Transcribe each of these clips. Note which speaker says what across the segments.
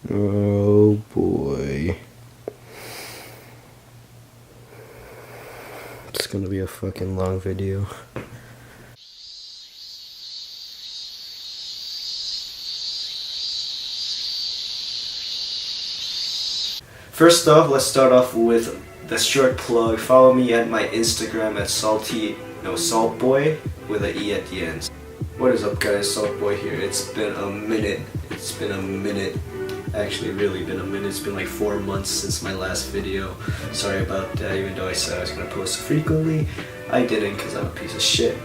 Speaker 1: Oh boy. It's gonna be a fucking long video. First off, let's start off with the short plug. Follow me at my Instagram at saltboy with an E at the end. What is up guys, Saltboy here. It's been a minute. Actually really been a minute. It's been like 4 months since my last video. Sorry about that, even though I said I was gonna post frequently. I didn't because I'm a piece of shit.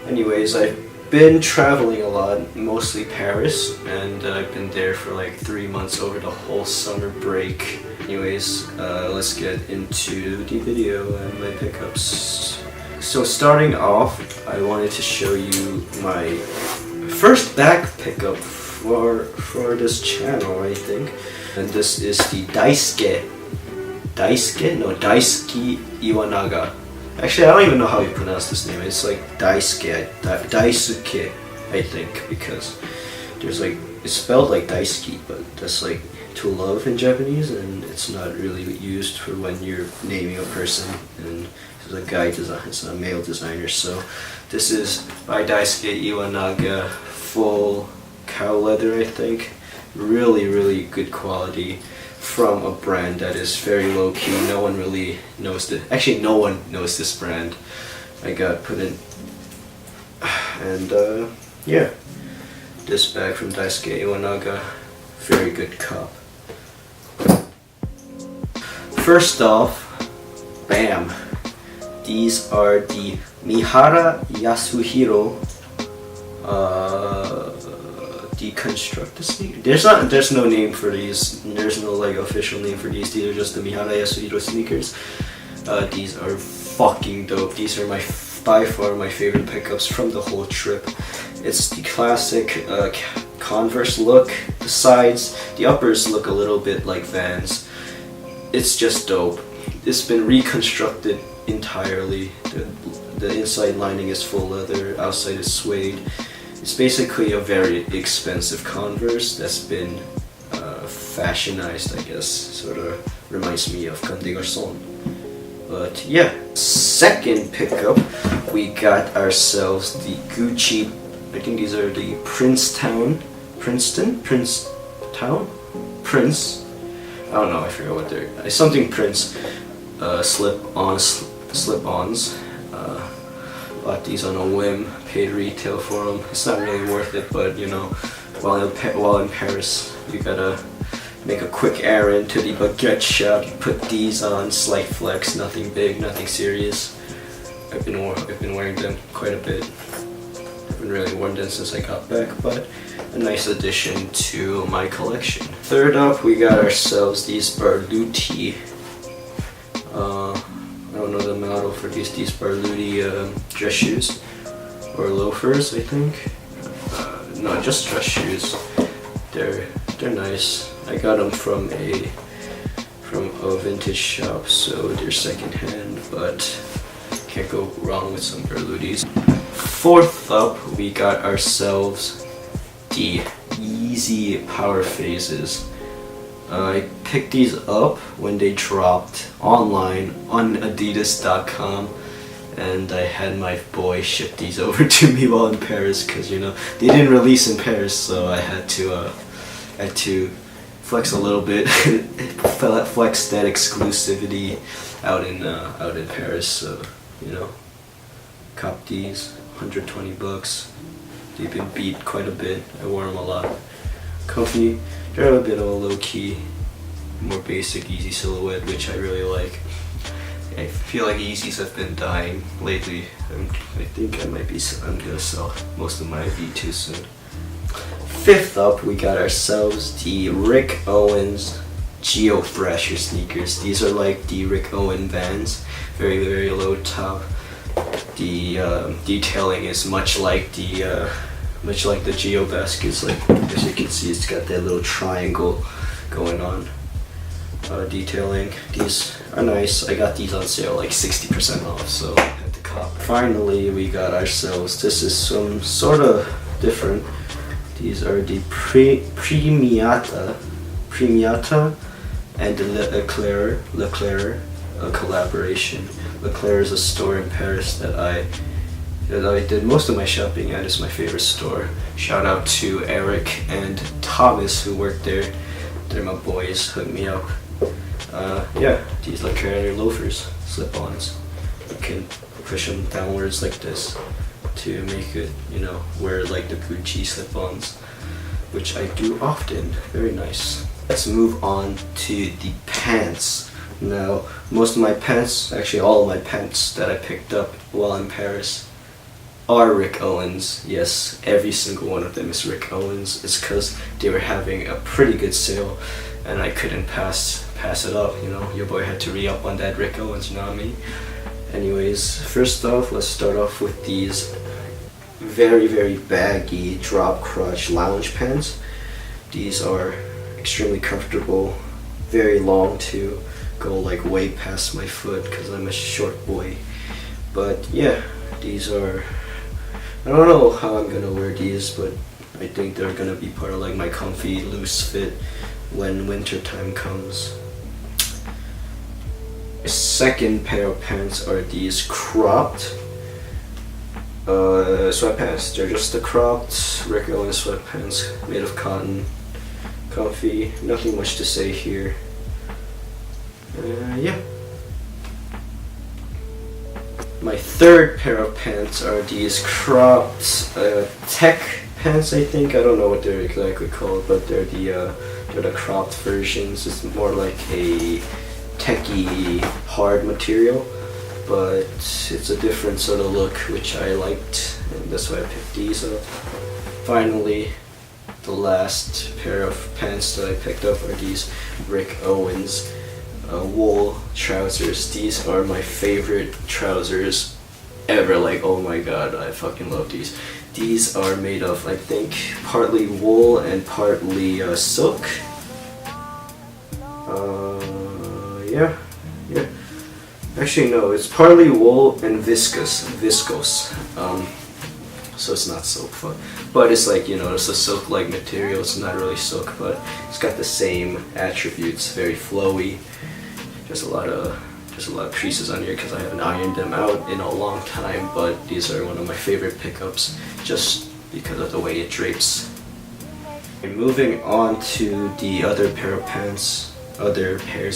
Speaker 1: Anyways, I've been traveling a lot, mostly Paris, and I've been there for like 3 months over the whole summer break. Anyways, let's get into the video and my pickups. So starting off, I wanted to show you my first back pickup for this channel, I think. And this is the Daisuke Iwanaga. Actually, I don't even know how you pronounce this name. It's like Daisuke, I think, because there's like, it's spelled like Daisuke, but that's like to love in Japanese, and it's not really used for when you're naming a person. And it's a guy design, it's a male designer. So this is by Daisuke Iwanaga, full cow leather, I think. Really good quality from a brand that is very low key. No one really knows this. Actually, no one knows this brand. I got put in, and yeah, this bag from Daisuke Iwanaga, very good cop. First off, bam! These are the Mihara Yasuhiro deconstructed sneakers. There's no name for these. There's no like official name for these. These are just the Mihara Yasuhiro sneakers. These are fucking dope. These are by far my favorite pickups from the whole trip. It's the classic Converse look. The sides, the uppers look a little bit like Vans. It's just dope. It's been reconstructed entirely. The inside lining is full leather, outside is suede. It's basically a very expensive Converse that's been fashionized, I guess. Sort of reminds me of Comme des Garçons. But yeah, second pickup, we got ourselves the Gucci, I think these are the Prince, I don't know, I forgot what they're, something Prince, slip-ons. Bought these on a whim, paid retail for them. It's not really worth it, but you know, while in Paris, you gotta make a quick errand to the baguette shop, put these on, slight flex, nothing big, nothing serious. I've been wearing them quite a bit. I haven't really worn them since I got back, but a nice addition to my collection. Third up, we got ourselves these Berluti. I don't know the model for these Berluti dress shoes or loafers, I think. No, just dress shoes. They're nice. I got them from a vintage shop, so they're secondhand, but can't go wrong with some Berlutis. Fourth up, we got ourselves the Yeezy Power Phases. I picked these up when they dropped online on adidas.com, and I had my boy ship these over to me while in Paris, because you know they didn't release in Paris, so I had to flex a little bit, flex that exclusivity out in Paris. So you know, cop these, 120 bucks. They've been beat quite a bit. I wore them a lot. Comfy. They're a bit of a low-key, more basic, easy silhouette, which I really like. I feel like Yeezys have been dying lately. I think I'm gonna sell most of my V2 soon. Fifth up, we got ourselves the Rick Owens Geo Thrasher sneakers. These are like the Rick Owen Vans, very low top. The detailing is much like the Geo baskets. Like as you can see, it's got that little triangle going on. Detailing. These are nice. I got these on sale like 60% off, so I had to cop. Finally, we got ourselves. This is some sort of different. These are the Premiata Premiata and Leclerc, a collaboration. Leclerc is a store in Paris that I did most of my shopping at. It's my favorite store. Shout out to Eric and Thomas who worked there. They're my boys, hooked me up. Yeah, these Leclerc loafers, slip-ons. You can push them downwards like this to make it, you know, wear like the Gucci slip-ons, which I do often. Very nice. Let's move on to the pants. Now, most of my pants, actually all of my pants that I picked up while in Paris are Rick Owens. Yes, every single one of them is Rick Owens. It's because they were having a pretty good sale and I couldn't pass it up, you know. Your boy had to re-up on that Rick Owens, you know what I mean? Anyways, first off, let's start off with these very, very baggy drop crotch lounge pants. These are extremely comfortable, very long too, go like way past my foot because I'm a short boy. But yeah, these are, I don't know how I'm gonna wear these, but I think they're gonna be part of like my comfy loose fit when winter time comes. Second pair of pants are these cropped sweatpants. They're just the cropped Rick Owens sweatpants made of cotton, comfy, nothing much to say here. Yeah. My third pair of pants are these cropped tech pants, I think. I don't know what they're exactly called, but they're the cropped versions. It's more like a techy hard material, but it's a different sort of look which I liked, and that's why I picked these up. Finally, the last pair of pants that I picked up are these Rick Owens wool trousers. These are my favorite trousers ever. Like, oh my god, I fucking love these. These are made of, I think, partly wool and partly silk. Yeah. Actually, no, it's partly wool and viscose. So it's not silk, but it's like, you know, it's a silk-like material. It's not really silk, but it's got the same attributes. Very flowy. There's a lot of creases on here because I haven't ironed them out in a long time. But these are one of my favorite pickups, just because of the way it drapes. And moving on to the other pairs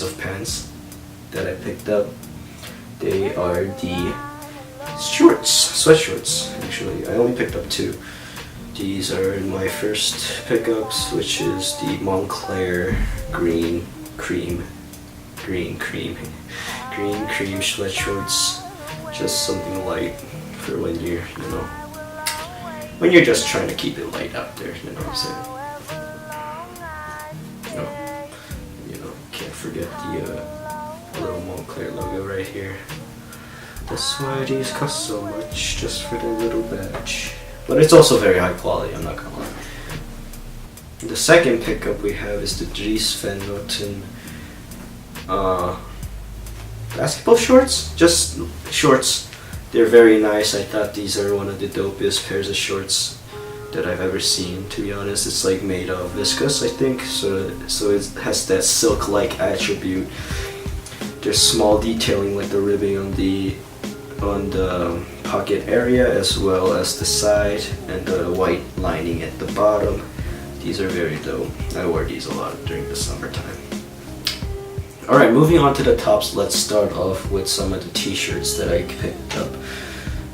Speaker 1: of pants that I picked up. They are the sweatshorts, actually. I only picked up two. These are my first pickups, which is the Montclair green cream sweatshorts. Just something light for when you're, you know, when you're just trying to keep it light out there, you know what I'm saying? Can't forget the little Montclair logo right here. That's why these cost so much, just for the little badge. But it's also very high quality, I'm not gonna lie. The second pickup we have is the Jhfly basketball shorts? Just shorts. They're very nice. I thought these are one of the dopest pairs of shorts that I've ever seen, to be honest. It's like made of viscose, I think, so it has that silk-like attribute. There's small detailing like the ribbing on the pocket area, as well as the side, and the white lining at the bottom. These are very dope. I wore these a lot during the summertime. Alright, moving on to the tops, let's start off with some of the t-shirts that I picked up.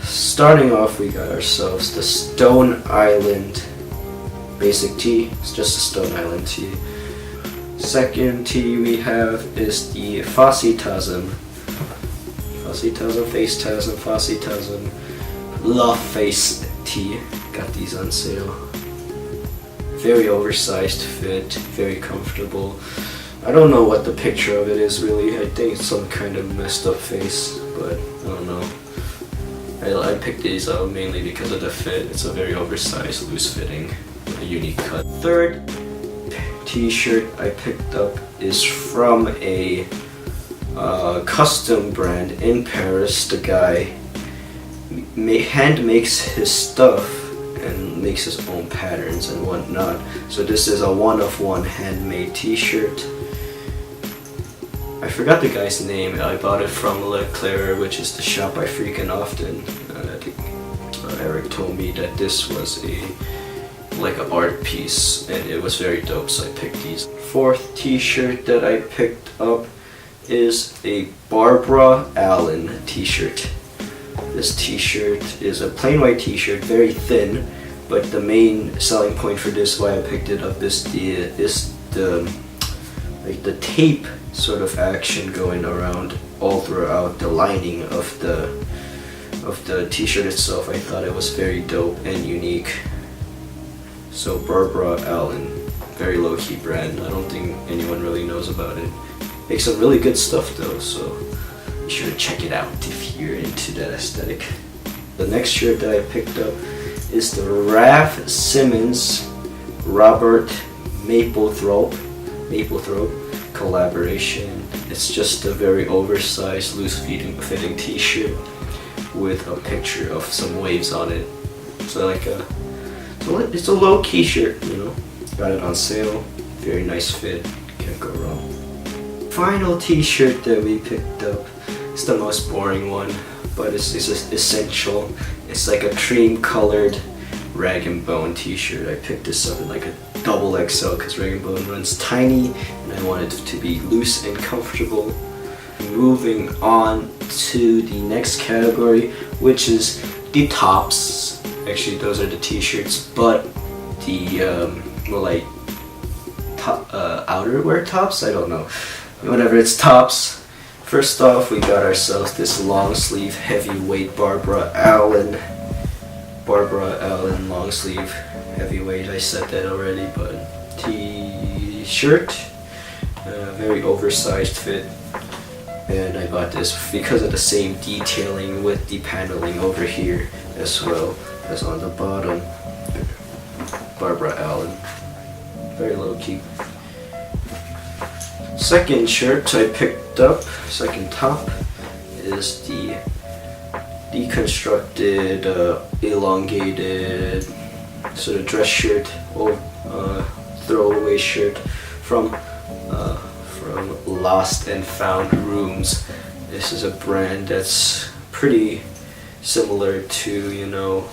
Speaker 1: Starting off, we got ourselves the Stone Island basic tee. It's just a Stone Island tee. Second tee we have is the Fascitasm La Face tee. Got these on sale. Very oversized fit, very comfortable. I don't know what the picture of it is really. I think it's some kind of messed up face, but I don't know. I picked these up mainly because of the fit. It's a very oversized, loose fitting, with a unique cut. Third t-shirt I picked up is from a custom brand in Paris. The guy hand makes his stuff and makes his own patterns and whatnot. So this is a one-of-one handmade t-shirt. I forgot the guy's name. I bought it from Le Claire, which is the shop I frequent often. Eric told me that this was like an art piece and it was very dope, so I picked these. Fourth t-shirt that I picked up is a Barbara Allen t-shirt. This t-shirt is a plain white t-shirt, very thin, but the main selling point for this, why I picked it up, is the tape sort of action going around all throughout the lining of the t-shirt itself. I thought it was very dope and unique. So Barbara Allen, very low-key brand. I don't think anyone really knows about it. Makes some really good stuff though, so be sure to check it out if you're into that aesthetic. The next shirt that I picked up is the Raf Simons Robert Mapplethorpe collaboration. It's just a very oversized, loose-fitting t-shirt with a picture of some waves on it. So it's a low-key shirt, you know. Got it on sale. Very nice fit. Can't go wrong. Final t-shirt that we picked up is the most boring one, but it's essential. It's like a cream-colored Rag & Bone t-shirt. I picked this up in like a double XL because Rag & Bone runs tiny and I wanted it to be loose and comfortable. Moving on to the next category, which is the tops. Actually, those are the t-shirts, but the outerwear tops? I don't know. Whatever, it's tops. First off, we got ourselves this long sleeve heavyweight Barbara Allen long sleeve heavyweight. I said that already, but t-shirt, very oversized fit. And I bought this because of the same detailing with the paneling over here as well as on the bottom. Barbara Allen, very low key. Second shirt I picked up, second top, is the deconstructed, elongated sort of dress shirt or throwaway shirt from Lost and Found Rooms. This is a brand that's pretty similar to, you know,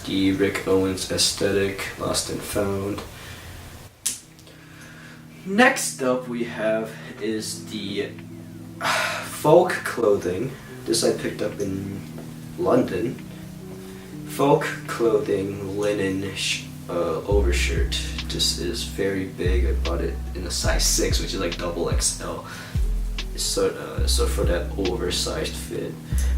Speaker 1: the Rick Owens aesthetic, Lost and Found. Next up we have is the folk clothing. This I picked up in London. Folk clothing linen overshirt. This is very big. I bought it in a size 6, which is like double XL. So for that oversized fit,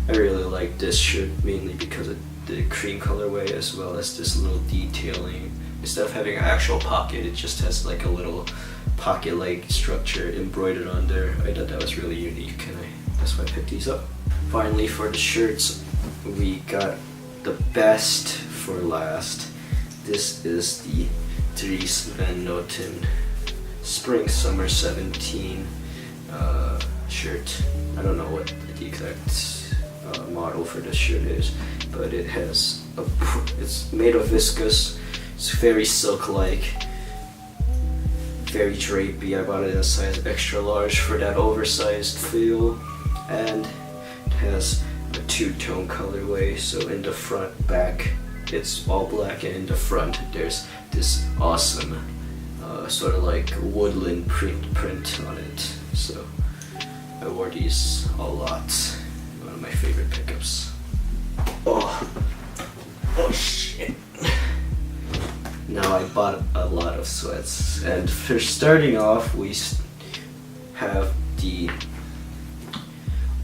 Speaker 1: I really like this shirt mainly because of the cream colorway as well as this little detailing. Instead of having an actual pocket, it just has like a little pocket-like structure embroidered on there. I thought that was really unique, and that's why I picked these up. Finally, for the shirts, we got the best for last. This is the Dries Van Noten Spring Summer 17 shirt. I don't know what the exact model for this shirt is, but it has it's made of viscose. It's very silk-like, very drapey. I bought it in a size extra large for that oversized feel, and it has a two-tone colorway. So in the front, back, it's all black, and in the front there's this awesome sort of like woodland print on it. So I wore these a lot. One of my favorite pickups. Oh shit. Now I bought a lot of sweats, and for starting off we have the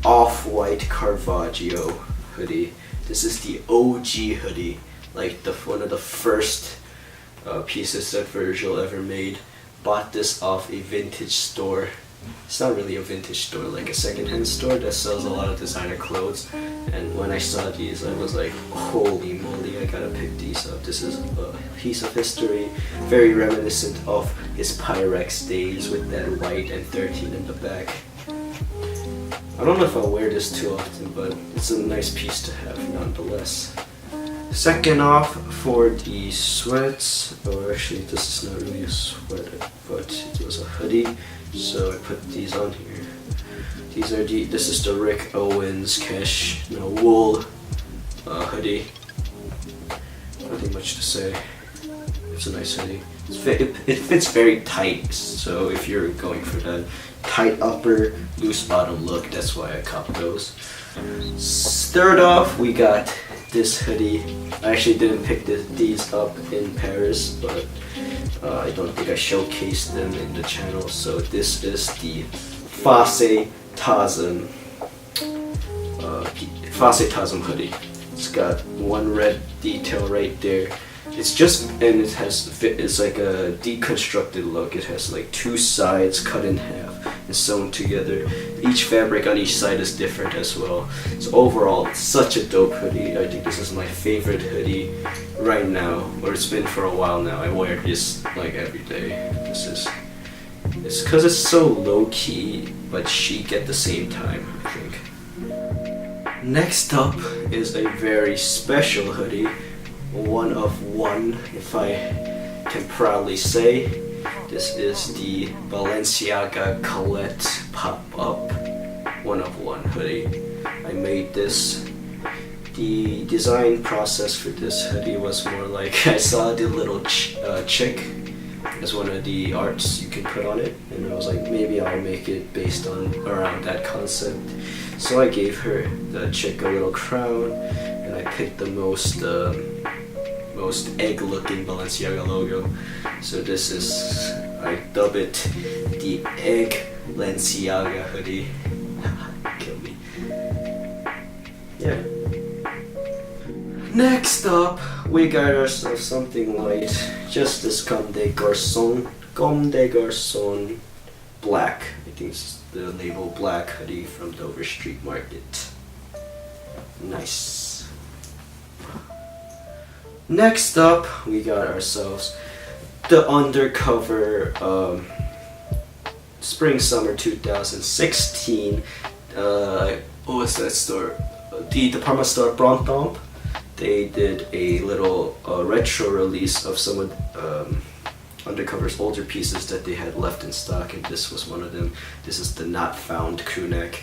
Speaker 1: off-white Caravaggio hoodie. This is the OG hoodie, like one of the first pieces that Virgil ever made. Bought this off a vintage store. It's not really a vintage store, like a secondhand store that sells a lot of designer clothes. And when I saw these, I was like, holy moly, I gotta pick these up. This is a piece of history, very reminiscent of his Pyrex days with that white and 13 in the back. I don't know if I'll wear this too often, but it's a nice piece to have nonetheless. Second off, for the sweats, or actually this is not really a sweater, but it was a hoodie, so I put these on here. This is the Rick Owens wool hoodie. Nothing much to say. It's a nice hoodie. It fits very tight, so if you're going for that tight upper, loose bottom look, that's why I copped those. Third off, we got this hoodie. I actually didn't pick these up in Paris, but I don't think I showcased them in the channel. So this is the Face Tasm hoodie. It's got one red detail right there. It's like a deconstructed look. It has like two sides cut in half and sewn together. Each fabric on each side is different as well. So overall, it's such a dope hoodie. I think this is my favorite hoodie right now, or it's been for a while now. I wear this like every day. It's because it's so low key but chic at the same time, I think. Next up is a very special hoodie. One of one, if I can proudly say. This is the Balenciaga Colette pop-up one of one hoodie. I made this. The design process for this hoodie was more like I saw the little chick as one of the arts you can put on it, and I was like, maybe I'll make it based around that concept. So I gave her, the chick, a little crown, and I picked the most egg-looking Balenciaga logo. So this is, I dub it the Egg Balenciaga hoodie. Kill me. Yeah. Next up, we got ourselves something light. Just this Comme des Garçons black. I think it's the label black hoodie from Dover Street Market. Nice. Next up, we got ourselves the Undercover Spring Summer 2016. What was that store? The department store Rooftop. They did a little retro release of some of Undercover's older pieces that they had left in stock, and this was one of them. This is the Not Found crew neck.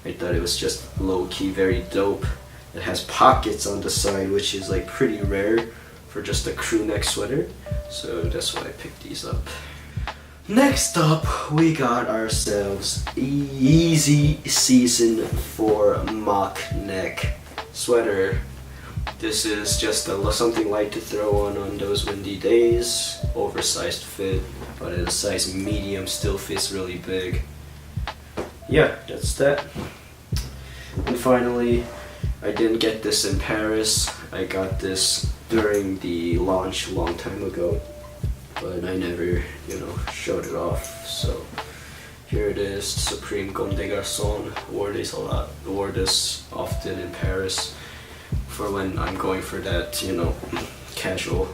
Speaker 1: I thought it was just low-key, very dope. It has pockets on the side, which is like pretty rare for just a crew neck sweater, so that's why I picked these up. Next up, we got ourselves Easy Season 4 mock neck sweater. This is just something light to throw on those windy days. Oversized fit, but at a size medium still fits really big. Yeah, that's that. And finally, I didn't get this in Paris. I got this during the launch a long time ago, but I never, showed it off. So here it is, Supreme Comme des Garçons. Wore this a lot. Wore this often in Paris for when I'm going for that, casual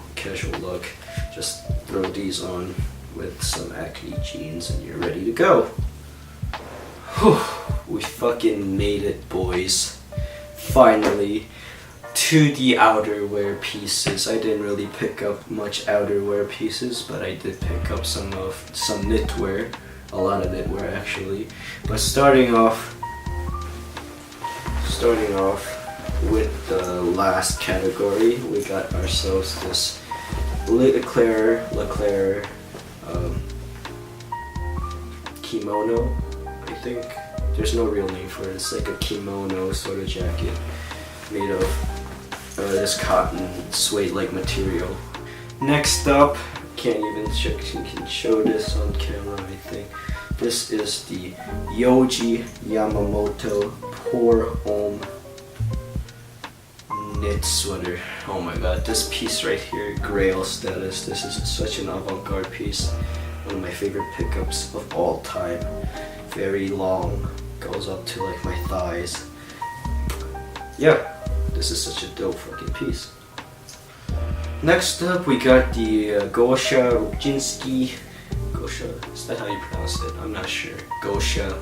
Speaker 1: look. Just throw these on with some Acne jeans and you're ready to go. Whew, we fucking made it, boys. Finally, to the outerwear pieces. I didn't really pick up much outerwear pieces, but I did pick up some knitwear, a lot of knitwear actually. But starting off with the last category, we got ourselves this Leclerc kimono, I think. There's no real name for it. It's like a kimono sort of jacket made of this cotton suede-like material. Next up, can't even can show this on camera, I think. This is the Yohji Yamamoto Pour Homme knit sweater. Oh my god, this piece right here, Grail status. This is such an avant-garde piece. One of my favorite pickups of all time. Very long, goes up to like my thighs. Yeah, this is such a dope fucking piece. Next up, we got the Gosha Rubczynski. Gosha, is that how you pronounce it? I'm not sure. Gosha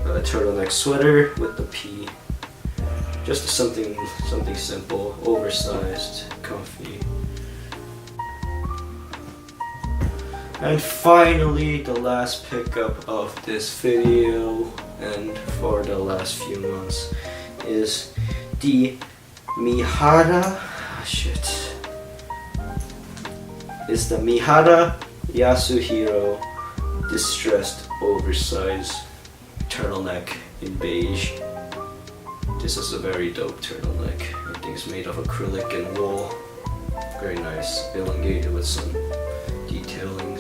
Speaker 1: turtleneck sweater with the P. Just something simple, oversized, comfy. And finally, the last pickup of this video and for the last few months is the Mihara. It's the Mihara Yasuhiro distressed oversized turtleneck in beige. This is a very dope turtleneck. I think it's made of acrylic and wool. Very nice, elongated with some detailing.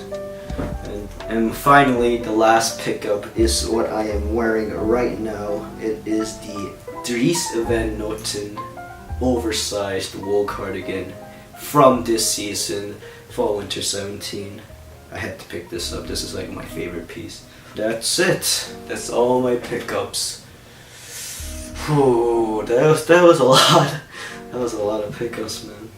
Speaker 1: And finally, the last pickup is what I am wearing right now. It is the Dries Van Noten oversized wool cardigan from this season, Fall Winter 17. I had to pick this up. This is like my favorite piece. That's it. That's all my pickups. Whew, that was a lot. That was a lot of pickups, man.